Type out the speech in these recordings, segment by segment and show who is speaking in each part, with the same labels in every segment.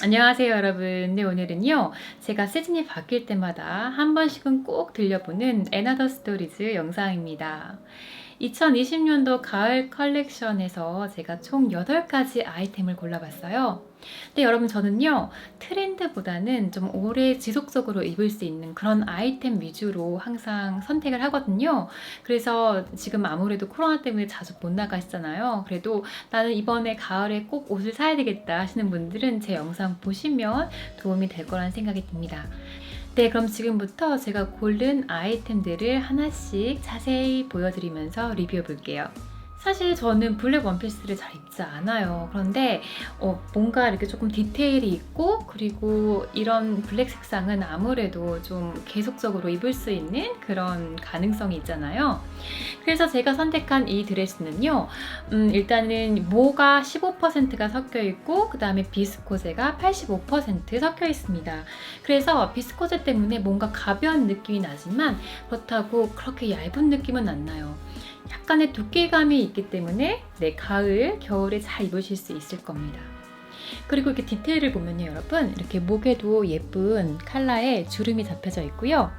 Speaker 1: 안녕하세요 여러분. 네, 오늘은요 제가 시즌이 바뀔 때마다 한 번씩은 꼭 들려보는 Another Stories 영상입니다. 2020년도 가을 컬렉션에서 제가 총 8가지 아이템을 골라봤어요. 근데 여러분, 저는요 트렌드보다는 좀 오래 지속적으로 입을 수 있는 그런 아이템 위주로 항상 선택을 하거든요. 그래서 지금 아무래도 코로나 때문에 자주 못 나가시잖아요. 그래도 나는 이번에 가을에 꼭 옷을 사야 되겠다 하시는 분들은 제 영상 보시면 도움이 될 거라는 생각이 듭니다. 네, 그럼 지금부터 제가 고른 아이템들을 하나씩 자세히 보여드리면서 리뷰해 볼게요. 사실 저는 블랙 원피스를 잘 입지 않아요. 그런데 뭔가 이렇게 조금 디테일이 있고, 그리고 이런 블랙 색상은 아무래도 좀 계속적으로 입을 수 있는 그런 가능성이 있잖아요. 그래서 제가 선택한 이 드레스는요, 일단은 모가 15%가 섞여 있고, 그 다음에 비스코제가 85% 섞여 있습니다. 그래서 비스코제 때문에 뭔가 가벼운 느낌이 나지만 그렇다고 그렇게 얇은 느낌은 안 나요. 약간의 두께감이 있기 때문에 가을, 겨울에 잘 입으실 수 있을 겁니다. 그리고 이렇게 디테일을 보면요 여러분, 이렇게 목에도 예쁜 컬러의 주름이 잡혀져 있고요.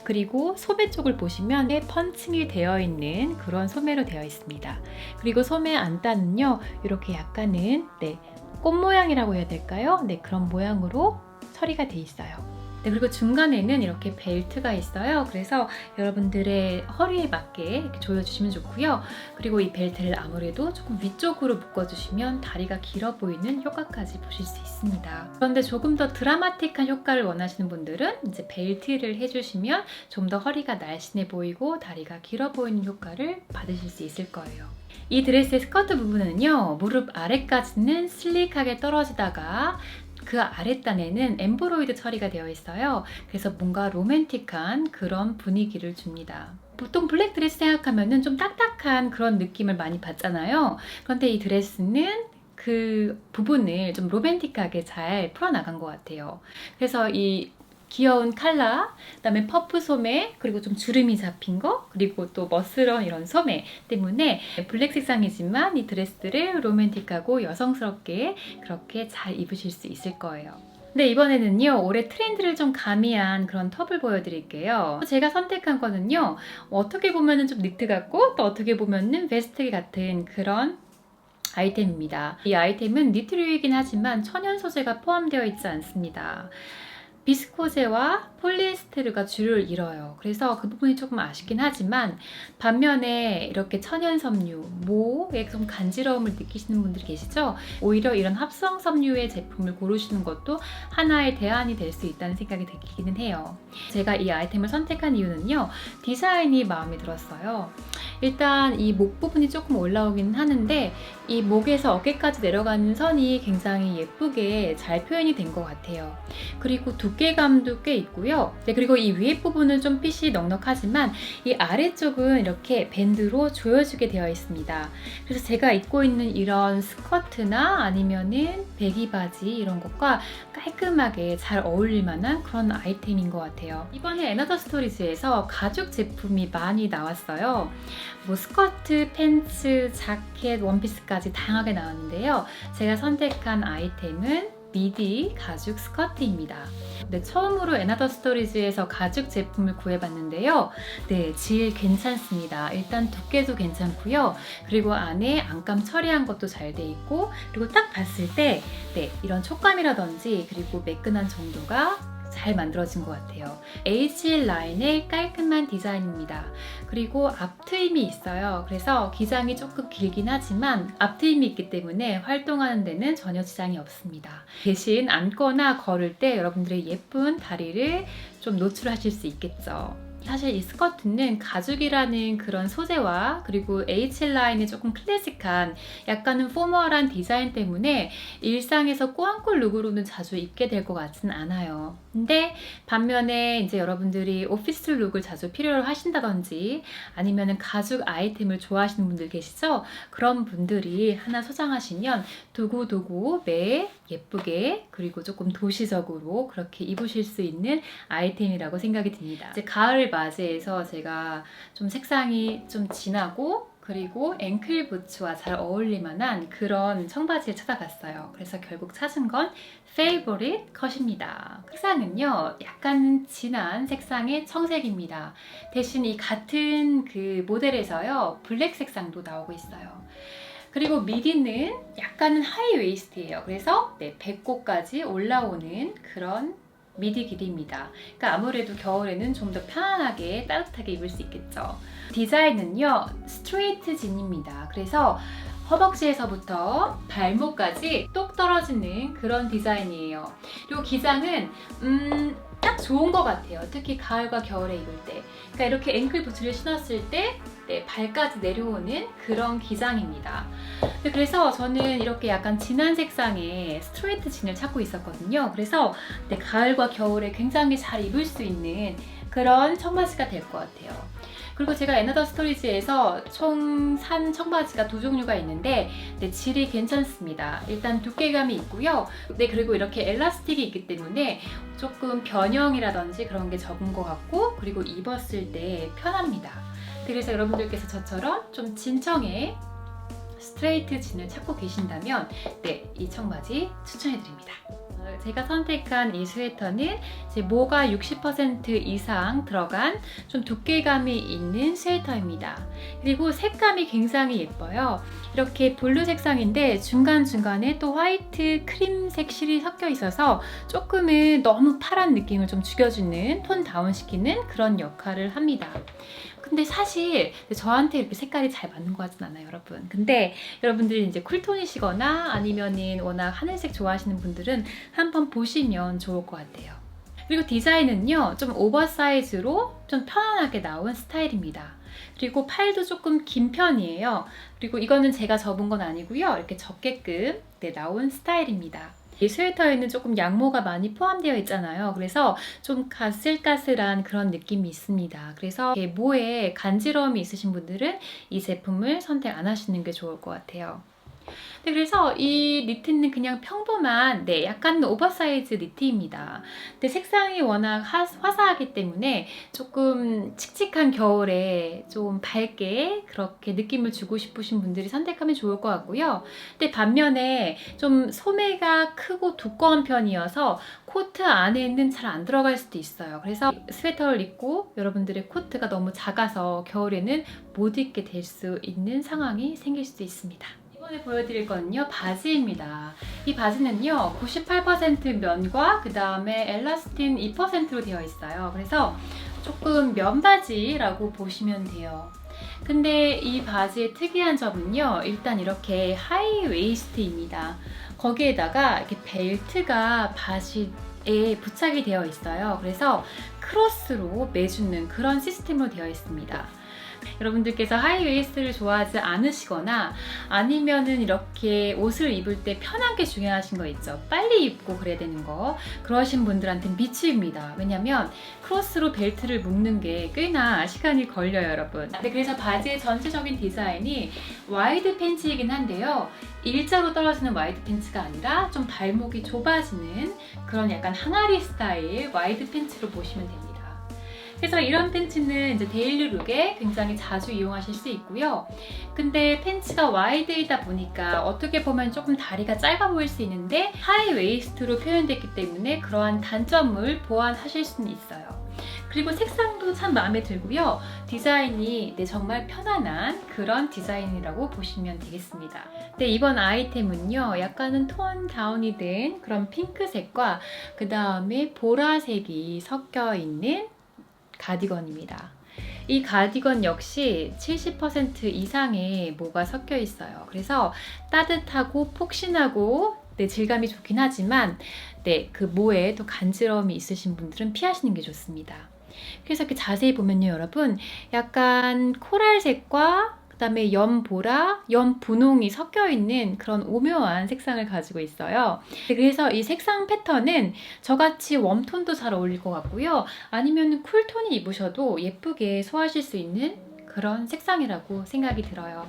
Speaker 1: 그리고 소매 쪽을 보시면 펀칭이 되어 있는 그런 소매로 되어 있습니다. 그리고 소매 안단은요 이렇게 약간은 꽃 모양이라고 해야 될까요? 그런 모양으로 처리가 돼 있어요. 그리고 중간에는 이렇게 벨트가 있어요. 그래서 여러분들의 허리에 맞게 이렇게 조여주시면 좋고요. 그리고 이 벨트를 아무래도 조금 위쪽으로 묶어주시면 다리가 길어 보이는 효과까지 보실 수 있습니다. 그런데 조금 더 드라마틱한 효과를 원하시는 분들은 이제 벨트를 해주시면 좀 더 허리가 날씬해 보이고 다리가 길어 보이는 효과를 받으실 수 있을 거예요. 이 드레스의 스커트 부분은요, 무릎 아래까지는 슬릭하게 떨어지다가 그 아랫단에는 엠브로이드 처리가 되어 있어요. 그래서 뭔가 로맨틱한 그런 분위기를 줍니다. 보통 블랙 드레스 생각하면 좀 딱딱한 그런 느낌을 많이 받잖아요. 그런데 이 드레스는 그 부분을 좀 로맨틱하게 잘 풀어나간 것 같아요. 그래서 이 귀여운 컬러, 그다음에 퍼프 소매, 그리고 좀 주름이 잡힌 거, 그리고 또 멋스러운 이런 소매 때문에 블랙 색상이지만 이 드레스를 로맨틱하고 여성스럽게 그렇게 잘 입으실 수 있을 거예요. 네, 이번에는요 올해 트렌드를 좀 가미한 그런 톱을 보여드릴게요. 제가 선택한 거는요, 어떻게 보면은 좀 니트 같고 또 어떻게 보면은 베스트 같은 그런 아이템입니다. 이 아이템은 니트류이긴 하지만 천연 소재가 포함되어 있지 않습니다. 비스코제와 폴리에스테르가 줄을 이뤄요. 그래서 그 부분이 조금 아쉽긴 하지만, 반면에 이렇게 천연 섬유, 모에 좀 간지러움을 느끼시는 분들이 계시죠? 오히려 이런 합성 섬유의 제품을 고르시는 것도 하나의 대안이 될 수 있다는 생각이 들기는 해요. 제가 이 아이템을 선택한 이유는요, 디자인이 마음에 들었어요. 일단 이 목 부분이 조금 올라오긴 하는데 이 목에서 어깨까지 내려가는 선이 굉장히 예쁘게 잘 표현이 된 것 같아요. 그리고 두께감도 꽤 있고요. 그리고 이 위에 부분은 좀 핏이 넉넉하지만 이 아래쪽은 이렇게 밴드로 조여주게 되어 있습니다. 그래서 제가 입고 있는 이런 스커트나 아니면은 배기 바지 이런 것과 깔끔하게 잘 어울릴 만한 그런 아이템인 것 같아요. 이번에 애너더 스토리즈에서 가죽 제품이 많이 나왔어요. 뭐 스커트, 팬츠, 자켓, 원피스까지 다양하게 나왔는데요. 제가 선택한 아이템은 미디 가죽 스커트입니다. 처음으로 애너더 스토리즈에서 가죽 제품을 구해봤는데요. 질 괜찮습니다. 일단 두께도 괜찮고요. 그리고 안에 안감 처리한 것도 잘 돼 있고, 그리고 딱 봤을 때 이런 촉감이라든지 그리고 매끈한 정도가 잘 만들어진 것 같아요. H 라인의 깔끔한 디자인입니다. 그리고 앞트임이 있어요. 그래서 기장이 조금 길긴 하지만 앞트임이 있기 때문에 활동하는 데는 전혀 지장이 없습니다. 대신 앉거나 걸을 때 여러분들의 예쁜 다리를 좀 노출하실 수 있겠죠. 사실 이 스커트는 가죽이라는 그런 소재와 그리고 H라인의 조금 클래식한 약간은 포멀한 디자인 때문에 일상에서 꾸안꾸 룩으로는 자주 입게 될 것 같지는 않아요. 근데 반면에 이제 여러분들이 오피스 룩을 자주 필요로 하신다든지 아니면은 가죽 아이템을 좋아하시는 분들 계시죠? 그런 분들이 하나 소장하시면 두고두고 매 예쁘게 그리고 조금 도시적으로 그렇게 입으실 수 있는 아이템이라고 생각이 듭니다. 이제 가을을 맞이해서 제가 좀 색상이 좀 진하고 그리고 앵클 부츠와 잘 어울릴 만한 그런 청바지를 찾아봤어요. 그래서 결국 찾은 건 페이보릿 컷입니다. 색상은요, 약간 진한 색상의 청색입니다. 대신 이 같은 그 모델에서요, 블랙 색상도 나오고 있어요. 그리고 미디는 약간은 하이 웨이스트예요. 그래서 배꼽까지 올라오는 그런 미디 길이입니다. 그러니까 아무래도 겨울에는 좀 더 편안하게 따뜻하게 입을 수 있겠죠. 디자인은요, 스트레이트 진입니다. 그래서 허벅지에서부터 발목까지 똑 떨어지는 그런 디자인이에요. 그리고 기장은 딱 좋은 것 같아요. 특히 가을과 겨울에 입을 때. 그러니까 이렇게 앵클 부츠를 신었을 때 발까지 내려오는 그런 기장입니다. 그래서 저는 이렇게 약간 진한 색상의 스트레이트 진을 찾고 있었거든요. 그래서 가을과 겨울에 굉장히 잘 입을 수 있는 그런 청바지가 될 것 같아요. 그리고 제가 애나더 스토리지에서 총 산 청바지가 두 종류가 있는데 질이 괜찮습니다. 일단 두께감이 있고요. 그리고 이렇게 엘라스틱이 있기 때문에 조금 변형이라든지 그런 게 적은 것 같고, 그리고 입었을 때 편합니다. 그래서 여러분들께서 저처럼 좀 진청의 스트레이트 진을 찾고 계신다면 이 청바지 추천해드립니다. 제가 선택한 이 스웨터는 제 모가 60% 이상 들어간 좀 두께감이 있는 스웨터입니다. 그리고 색감이 굉장히 예뻐요. 이렇게 블루 색상인데 중간중간에 또 화이트 크림색 실이 섞여 있어서 조금은 너무 파란 느낌을 좀 죽여주는, 톤 다운시키는 그런 역할을 합니다. 근데 사실 저한테 이렇게 색깔이 잘 맞는 것 같진 않아요, 여러분. 근데 여러분들이 이제 쿨톤이시거나 아니면은 워낙 하늘색 좋아하시는 분들은 한번 보시면 좋을 것 같아요. 그리고 디자인은요, 좀 오버사이즈로 좀 편안하게 나온 스타일입니다. 그리고 팔도 조금 긴 편이에요. 그리고 이거는 제가 접은 건 아니고요. 이렇게 접게끔 나온 스타일입니다. 이 스웨터에는 조금 양모가 많이 포함되어 있잖아요. 그래서 좀 가슬가슬한 그런 느낌이 있습니다. 그래서 모에 간지러움이 있으신 분들은 이 제품을 선택 안 하시는 게 좋을 것 같아요. 그래서 이 니트는 그냥 평범한 약간 오버사이즈 니트입니다. 근데 색상이 워낙 화사하기 때문에 조금 칙칙한 겨울에 좀 밝게 그렇게 느낌을 주고 싶으신 분들이 선택하면 좋을 것 같고요. 근데 반면에 좀 소매가 크고 두꺼운 편이어서 코트 안에는 잘 안 들어갈 수도 있어요. 그래서 스웨터를 입고 여러분들의 코트가 너무 작아서 겨울에는 못 입게 될 수 있는 상황이 생길 수도 있습니다. 이번에 보여드릴 거는요, 바지입니다. 이 바지는요, 98% 면과 그 다음에 엘라스틴 2%로 되어 있어요. 그래서 조금 면바지라고 보시면 돼요. 근데 이 바지의 특이한 점은요, 일단 이렇게 하이 웨이스트입니다. 거기에다가 이렇게 벨트가 바지에 부착이 되어 있어요. 그래서 크로스로 매주는 그런 시스템으로 되어 있습니다. 여러분들께서 하이웨이스트를 좋아하지 않으시거나 아니면은 이렇게 옷을 입을 때 편한 게 중요하신 거 있죠. 빨리 입고 그래야 되는 거. 그러신 분들한테는 미치입니다. 왜냐면 크로스로 벨트를 묶는 게 꽤나 시간이 걸려요, 여러분. 그래서 바지의 전체적인 디자인이 와이드 팬츠이긴 한데요. 일자로 떨어지는 와이드 팬츠가 아니라 좀 발목이 좁아지는 그런 약간 항아리 스타일 와이드 팬츠로 보시면 됩니다. 그래서 이런 팬츠는 이제 데일리 룩에 굉장히 자주 이용하실 수 있고요. 근데 팬츠가 와이드이다 보니까 어떻게 보면 조금 다리가 짧아 보일 수 있는데 하이 웨이스트로 표현됐기 때문에 그러한 단점을 보완하실 수는 있어요. 그리고 색상도 참 마음에 들고요. 디자인이 정말 편안한 그런 디자인이라고 보시면 되겠습니다. 이번 아이템은요, 약간은 톤 다운이 된 그런 핑크색과 그 다음에 보라색이 섞여 있는 가디건입니다. 이 가디건 역시 70% 이상의 모가 섞여 있어요. 그래서 따뜻하고 폭신하고 질감이 좋긴 하지만 그 모에 또 간지러움이 있으신 분들은 피하시는 게 좋습니다. 그래서 이렇게 자세히 보면요, 여러분, 약간 코랄색과 그 다음에 연보라, 연분홍이 섞여 있는 그런 오묘한 색상을 가지고 있어요. 그래서 이 색상 패턴은 저같이 웜톤도 잘 어울릴 것 같고요. 아니면 쿨톤이 입으셔도 예쁘게 소화하실 수 있는 그런 색상이라고 생각이 들어요.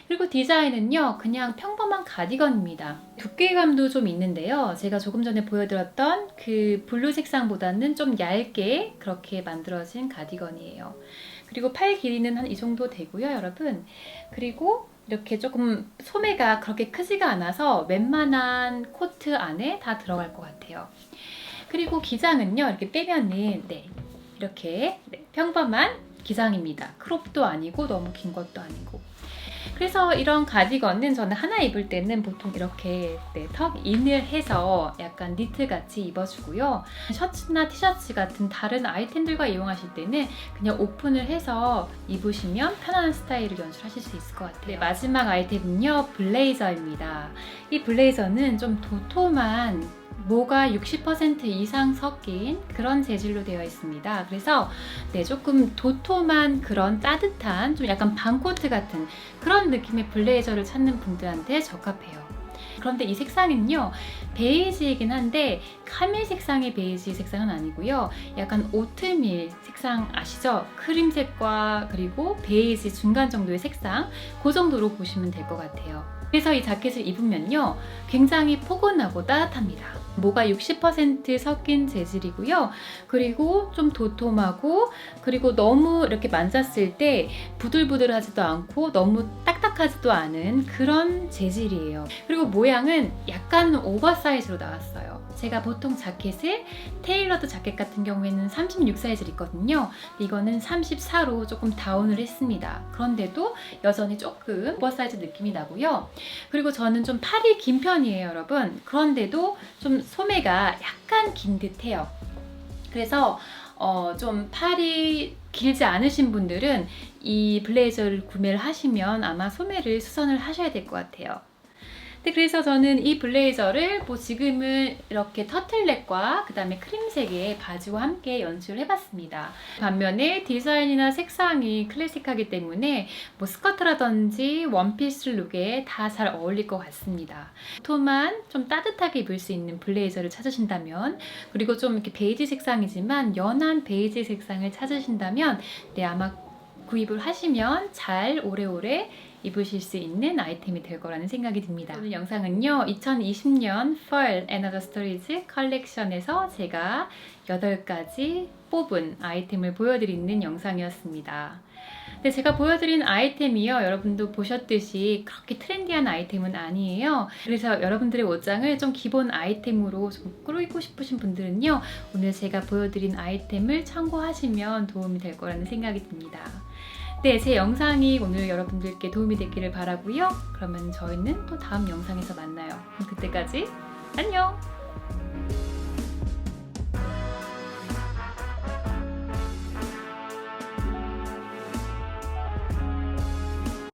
Speaker 1: 그리고 디자인은요, 그냥 평범한 가디건입니다. 두께감도 좀 있는데요. 제가 조금 전에 보여드렸던 그 블루 색상보다는 좀 얇게 그렇게 만들어진 가디건이에요. 그리고 팔 길이는 한 이 정도 되고요, 여러분. 그리고 이렇게 조금 소매가 그렇게 크지가 않아서 웬만한 코트 안에 다 들어갈 것 같아요. 그리고 기장은요, 이렇게 빼면은 이렇게 평범한 기장입니다. 크롭도 아니고 너무 긴 것도 아니고. 그래서 이런 가디건은 저는 하나 입을 때는 보통 이렇게 턱인을 해서 약간 니트 같이 입어주고요. 셔츠나 티셔츠 같은 다른 아이템들과 이용하실 때는 그냥 오픈을 해서 입으시면 편안한 스타일을 연출하실 수 있을 것 같아요. 마지막 아이템은요, 블레이저입니다. 이 블레이저는 좀 도톰한 모가 60% 이상 섞인 그런 재질로 되어 있습니다. 그래서 조금 도톰한 그런 따뜻한 좀 약간 반코트 같은 그런 느낌의 블레이저를 찾는 분들한테 적합해요. 그런데 이 색상은요, 베이지이긴 한데 카밀 색상의 베이지 색상은 아니고요. 약간 오트밀 색상 아시죠? 크림색과 그리고 베이지 중간 정도의 색상, 그 정도로 보시면 될 것 같아요. 그래서 이 자켓을 입으면요, 굉장히 포근하고 따뜻합니다. 모가 60% 섞인 재질이고요. 그리고 좀 도톰하고, 그리고 너무 이렇게 만졌을 때 부들부들하지도 않고 너무 딱딱하지도 않은 그런 재질이에요. 그리고 모양은 약간 오버사이즈로 나왔어요. 제가 보통 자켓을 테일러드 자켓 같은 경우에는 36 사이즈를 입거든요. 이거는 34로 조금 다운을 했습니다. 그런데도 여전히 조금 오버사이즈 느낌이 나고요. 그리고 저는 좀 팔이 긴 편이에요, 여러분. 그런데도 좀 소매가 약간 긴 듯해요. 그래서 좀 팔이 길지 않으신 분들은 이 블레이저를 구매를 하시면 아마 소매를 수선을 하셔야 될 것 같아요. 그래서 저는 이 블레이저를 지금은 이렇게 터틀넥과 그 다음에 크림색의 바지와 함께 연출을 해봤습니다. 반면에 디자인이나 색상이 클래식하기 때문에 스커트라든지 원피스 룩에 다 잘 어울릴 것 같습니다. 도톰한 좀 따뜻하게 입을 수 있는 블레이저를 찾으신다면, 그리고 좀 이렇게 베이지 색상이지만 연한 베이지 색상을 찾으신다면 아마 구입을 하시면 잘 오래오래 입으실 수 있는 아이템이 될 거라는 생각이 듭니다. 오늘 영상은요, 2020년 Fall Another Stories 컬렉션에서 제가 8가지 뽑은 아이템을 보여드리는 영상이었습니다. 근데 제가 보여드린 아이템이요, 여러분도 보셨듯이 그렇게 트렌디한 아이템은 아니에요. 그래서 여러분들의 옷장을 좀 기본 아이템으로 좀 꾸리고 싶으신 분들은요, 오늘 제가 보여드린 아이템을 참고하시면 도움이 될 거라는 생각이 듭니다. 제 영상이 오늘 여러분들께 도움이 됐기를 바라고요. 그러면 저희는 또 다음 영상에서 만나요. 그럼 그때까지 안녕!